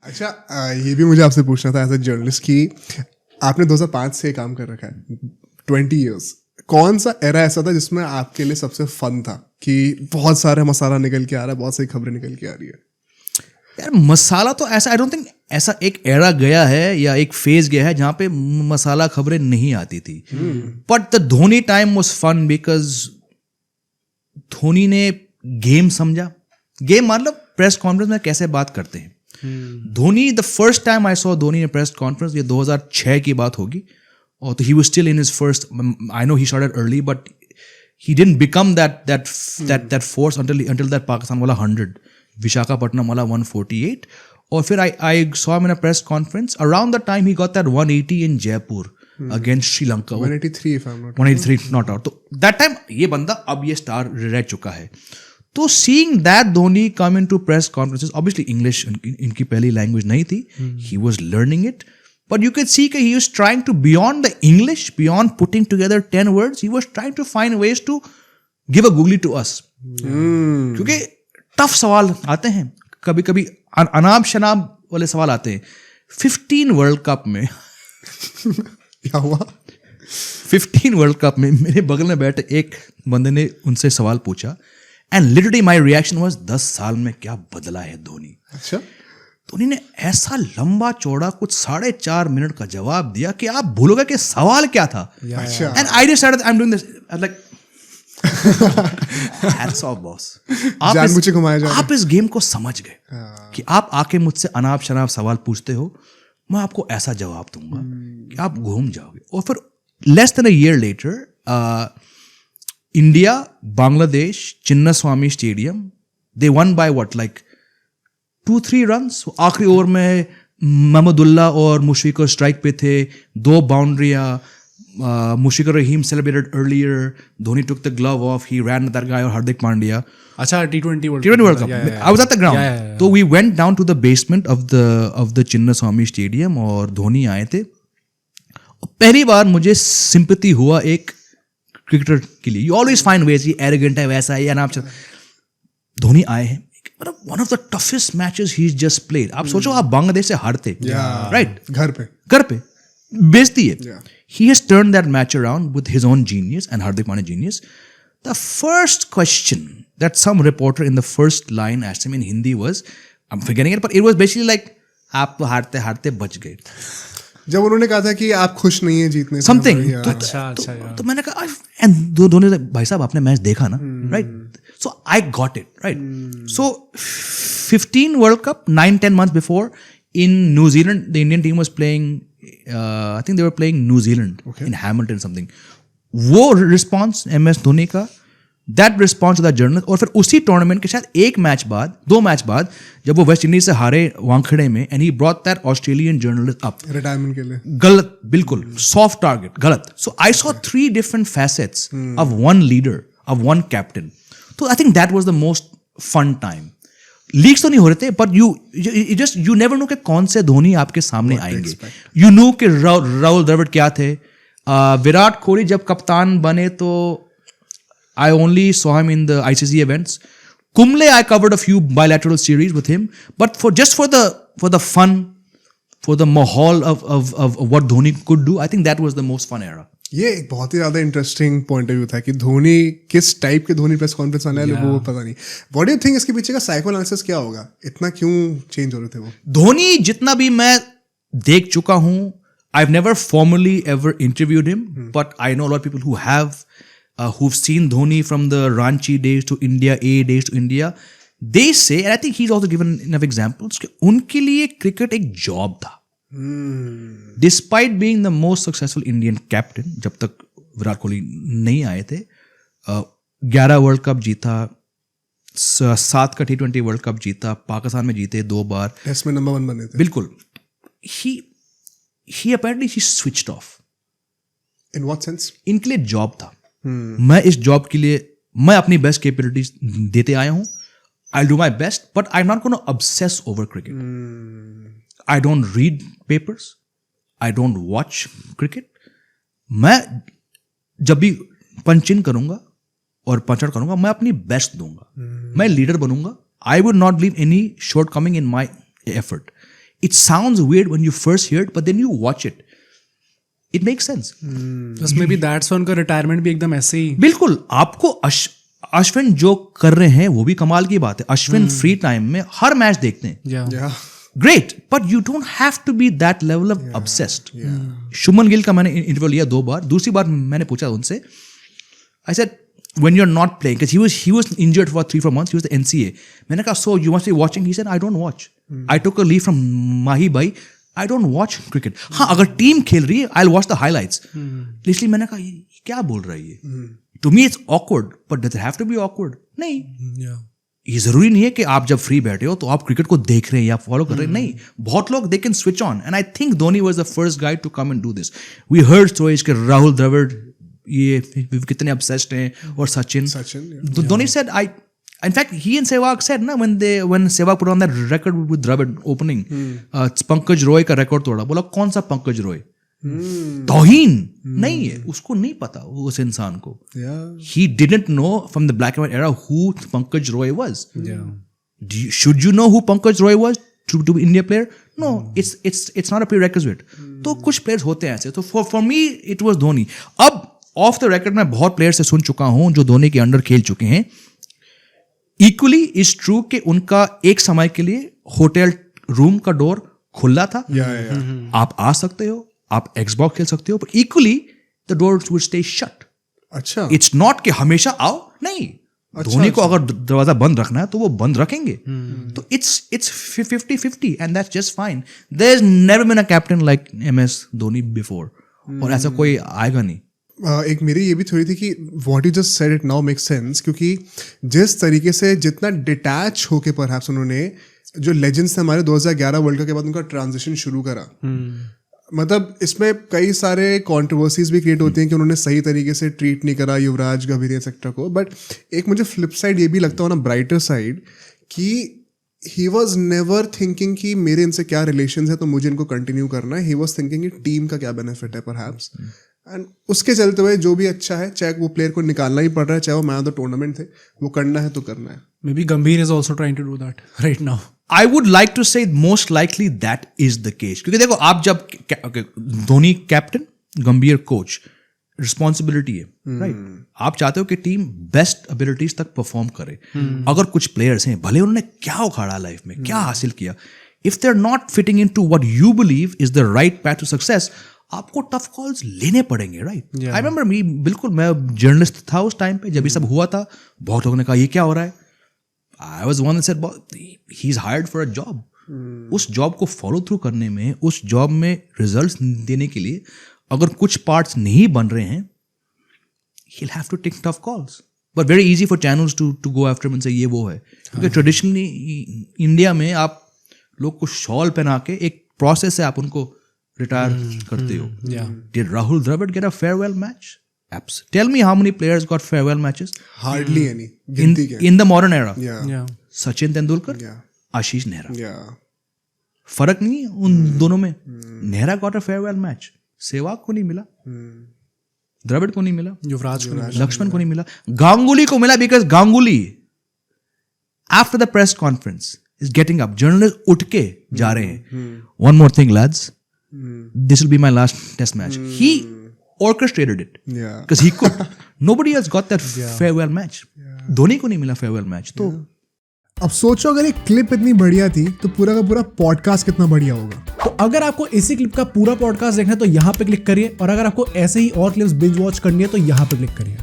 अच्छा, ये भी मुझे आपसे पूछना था एज ए जर्नलिस्ट कि आपने 2005 से काम कर रखा है, 20 इयर्स। कौन सा एरा ऐसा था जिसमें आपके लिए सबसे फन था कि बहुत सारे मसाला निकल के आ रहा है, बहुत सारी खबरें निकल के आ रही है? यार मसाला तो ऐसा, आई डोंट थिंक ऐसा एक एरा गया है या एक फेज गया है जहां पे मसाला खबरें नहीं आती थी। But the Dhoni time was fun because Dhoni ने गेम समझा। गेम मतलब प्रेस कॉन्फ्रेंस में कैसे बात करते हैं। Dhoni, the first time I saw Dhoni in press conference, ये 2006 की बात होगी, और तो he was still in his first, I know he started early but he didn't become that force until that Pakistan wala 100, Visakhapatnam wala 148, और फिर I saw him in a press conference around the time he got that 180 in Jaipur against Sri Lanka. 183 if I'm not 183 not out. तो that time ये बंदा अब ये star रह चुका है। तो seeing that Dhoni come into press conferences, obviously English इनकी पहली लैंग्वेज नहीं थी, he was learning it. But you could see that he was trying to, beyond the English, beyond putting together 10 words, he was trying to find ways to give a googly to us. क्योंकि tough सवाल आते हैं, कभी कभी अनाब शनाब वाले सवाल आते हैं। 15 वर्ल्ड कप में क्या हुआ? 15 वर्ल्ड कप में मेरे बगल में बैठे एक बंदे ने उनसे सवाल पूछा, and literally my reaction was 10 साल में क्या बदला है धोनी। अच्छा, धोनी ने ऐसा लंबा चौड़ा कुछ 4.5 मिनट का जवाब दिया कि आप भूलोगे कि सवाल क्या था। अच्छा, and I decided I am doing this, like hats off boss, जानबूझ के घुमाया जा रहा है। आप इस गेम को समझ गए कि आप आके मुझसे अनाप शनाप सवाल पूछते हो, मैं आपको ऐसा जवाब दूंगा कि आप घूम जाओगे। और फिर less than a year later India Bangladesh Chinnaswamy stadium, they won by what like 2-3 runs. आखिरी ओवर में महमदुल्ला और मुशफिकुर स्ट्राइक पे थे, 2 बाउंड्रियां, Mushfiqur Rahim celebrated earlier, Dhoni took the glove off, he ran that guy, और हार्दिक पांड्या। अच्छा, T20 World Cup. I was at the ground. So we went down to the basement of the Chinnaswamy Stadium और धोनी आए थे। पहली बार मुझे सिंपैथी हुआ एक क्रिकेटर के लिए। You always find ways, ये एरोगेंट है, वैसा है, या ना। धोनी आए हैं, मतलब one of the toughest matches he just played. आप सोचो आप बांग्लादेश से हारते, राइट, घर पे बेइज्जती है। He has turned that match around with his own genius and Hardik Pandya genius. The first question that some reporter in the first line asked him in Hindi was, I'm forgetting it, but it was basically like, आप तो हारते हारते बच गए। जब उन्होंने कहा था कि आप खुश नहीं है जीतने से, समथिंग, अच्छा, तो मैंने कहा, एंड दोनों भाई साहब आपने मैच देखा ना, right? So I got it, right? So 15 world cup 9-10 months before in New Zealand, the Indian team was playing, I think they were playing New Zealand in Hamilton something. वो response MS Dhoni का, that response to the journalist. और फिर उसी tournament के शायद 2 match बाद जब वो वेस्ट इंडीज से हारे वानखेड़े में, and he brought that Australian journalist up retirement के लिए। गलत, बिल्कुल सॉफ्ट टारगेट, गलत। सो I saw 3 different facets of one leader, of one captain. तो I think that was the most fun time. Leaks तो नहीं हो रहे थे, बट यू नेवर नो कि कौन से धोनी आपके सामने आएंगे। यू नो कि राहुल द्रविड़ क्या थे, विराट कोहली जब कप्तान बने तो I only saw him in the ICC events. Kumble, I covered a few bilateral series with him, but for the fun, for the mahal of what Dhoni could do, I think that was the most fun era. ये एक बहुत ही ज्यादा interesting point of view था कि धोनी किस type के Dhoni press conference आने वाले वो पता नहीं। व्हाट डू यू थिंक इसके पीछे का साइको एनालिसिस क्या होगा? इतना क्यों चेंज हो रहे थे वो? धोनी जितना भी मैं देख चुका हूं, I've never formally ever interviewed him, but I know a lot of people who have. Who've seen Dhoni from the Ranchi days to India, A days to India, they say, and I think he's also given enough examples, कि उनके लिए cricket एक job था। Despite being the most successful Indian captain, जब तक विराट कोहली नहीं आए थे, 11 वर्ल्ड कप जीता, 7 का T20 वर्ल्ड कप जीता, पाकिस्तान में जीते 2 बार, टेस्ट में नंबर 1 बने थे। बिल्कुल। He apparently switched off. In what sense? इनके लिए जॉब था। मैं इस जॉब के लिए मैं अपनी बेस्ट कैपेबिलिटीज देते आया हूं। I do my best, but I am not gonna obsess over cricket. I don't read papers, I don't watch cricket. मैं जब भी पंच इन करूंगा और पंच आउट करूंगा, मैं अपनी बेस्ट दूंगा, मैं लीडर बनूंगा। I would not leave any short coming in my effort. It sounds weird when you first hear it, but then you watch it. It makes sense. बस मे बी दैट्स उनका retirement भी एकदम ऐसे ही. बिल्कुल. आपको अश्विन जो कर रहे हैं वो भी कमाल की बात है. अश्विन फ्री टाइम में हर मैच देखते हैं. Yeah. Great, but you don't have to be that level of obsessed. Shubman Gill का मैंने इंटरव्यू लिया 2 बार. दूसरी बार मैंने पूछा उनसे, I said, when you're not playing, because he was injured for 3-4 months, he was the NCA. मैंने कहा, so you must be watching. He said, I don't watch. I took a leave from Mahi Bhai. I don't watch cricket. हाँ, अगर team खेल रही है, I'll watch the highlights. इसलिए मैंने कहा, ये क्या बोल रहा है ये? To me it's awkward, but does it have to be awkward? नहीं. ये जरूरी नहीं है कि आप जब फ्री बैठे हो तो आप क्रिकेट को देख रहे हैं या फॉलो कर रहे हैं. नहीं, बहुत लोग they can switch on, and I think Dhoni was the first guy to come and do this. We heard stories के राहुल द्रविड़ ये कितने obsessed हैं, और Sachin. Dhoni said, in fact he and Sehwag said ना, when Sehwag put on that record with Dravid opening, Pankaj Roy का record तोड़ा. बोला कौन सा पंकज रॉय? तौहीन नहीं है, उसको नहीं पता उस इंसान को. He didn't know from the black and white era who Pankaj Roy was. Should you know who Pankaj Roy was to be India player? No, it's not a prerequisite. तो कुछ players होते हैं ऐसे. तो for me it was Dhoni. अब off the record मैं बहुत players से सुन चुका हूं जो धोनी के अंडर खेल चुके हैं. Equally is true कि उनका एक समय के लिए होटल रूम का डोर खुला था. आप आ सकते हो, आप Xbox खेल सकते हो, but equally the doors would stay shut. अच्छा. It's not कि हमेशा आओ, नहीं. धोनी को अगर दरवाजा बंद रखना है तो वो बंद रखेंगे. तो it's 50-50 and that's just fine. There's never been a captain like MS Dhoni before. और ऐसा कोई आएगा नहीं. एक मेरी ये भी थोड़ी थी कि what you just said it now makes sense, क्योंकि जिस तरीके से जितना डिटैच होके परहैप्स उन्होंने जो लेजेंड्स थे हमारे 2011 वर्ल्ड कप के बाद उनका ट्रांजिशन शुरू करा. मतलब इसमें कई सारे कंट्रोवर्सीज भी क्रिएट होती हैं कि उन्होंने सही तरीके से ट्रीट नहीं करा युवराज गंभीर एक्सेट्रा को. बट एक मुझे फ्लिप साइड ये भी लगता हो ना, ब्राइटर साइड, कि ही वॉज नेवर थिंकिंग कि मेरे इनसे क्या रिलेशन है तो मुझे इनको कंटिन्यू करना है. ही वॉज थिंकिंग कि टीम का क्या बेनिफिट है परहैप्स, एंड उसके चलते हुए जो भी अच्छा है, चाहे वो प्लेयर को निकालना ही पड़ रहा है, चाहे वो मैन ऑफ द टूर्नामेंट थे, वो करना है तो करना है. Maybe Gambhir is also trying to do that right now. I would like to say most likely that is the case. क्योंकि देखो आप जब धोनी कैप्टन, गंभीर कोच, रिस्पॉन्सिबिलिटी है, राइट. आप चाहते हो कि टीम बेस्ट एबिलिटीज तक परफॉर्म करे. अगर कुछ प्लेयर्स हैं, भले उन्होंने क्या उखाड़ा लाइफ में, क्या हासिल किया, if they are not fitting into what you believe is the right path to success, आपको टफ कॉल्स लेने पड़ेंगे, राइट. आई रिमेंबर मी, बिल्कुल मैं जर्नलिस्ट था उस टाइम पे जब ये सब हुआ था. बहुत लोगों ने कहा ये क्या हो रहा है. I was the one that said, he's hired for a job. उस जॉब को फॉलो थ्रू करने में, उस जॉब में रिजल्ट्स देने के लिए अगर कुछ पार्ट्स नहीं बन रहे हैं, he'll have to take tough calls. But very easy for channels to go after him and say ये वो है. क्योंकि ट्रेडिशनली इंडिया में आप लोग को शॉल पहना के एक प्रोसेस से आप उनको रिटायर करते हो. Did Rahul Dravid get a farewell match? Tell me how many players got farewell matches? Hardly any. In the modern era. Yeah. Sachin Tendulkar, Yeah. Ashish Nehra. Yeah. फर्क नहीं है उन दोनों में. Nehra got a farewell match. Sehwag को नहीं मिला, द्रविड़ को नहीं मिला, युवराज को नहीं. लक्ष्मण को नहीं मिला. गांगुली को मिला because Ganguly after the press conference is getting up. Journalist उठ के जा रहे हैं. One more thing lads, this will be my last test match. He orchestrated it. Yeah. Because he could. Nobody else got that farewell match. Dhoni को नहीं मिला farewell match. तो अब सोचो अगर एक क्लिप इतनी बढ़िया थी तो पूरा का पूरा पॉडकास्ट कितना बढ़िया होगा. तो अगर आपको इसी क्लिप का पूरा पॉडकास्ट देखना है तो यहाँ पे क्लिक करिए, और अगर आपको ऐसे ही और क्लिप्स बिंज वॉच करनी है तो यहाँ पे क्लिक करिए.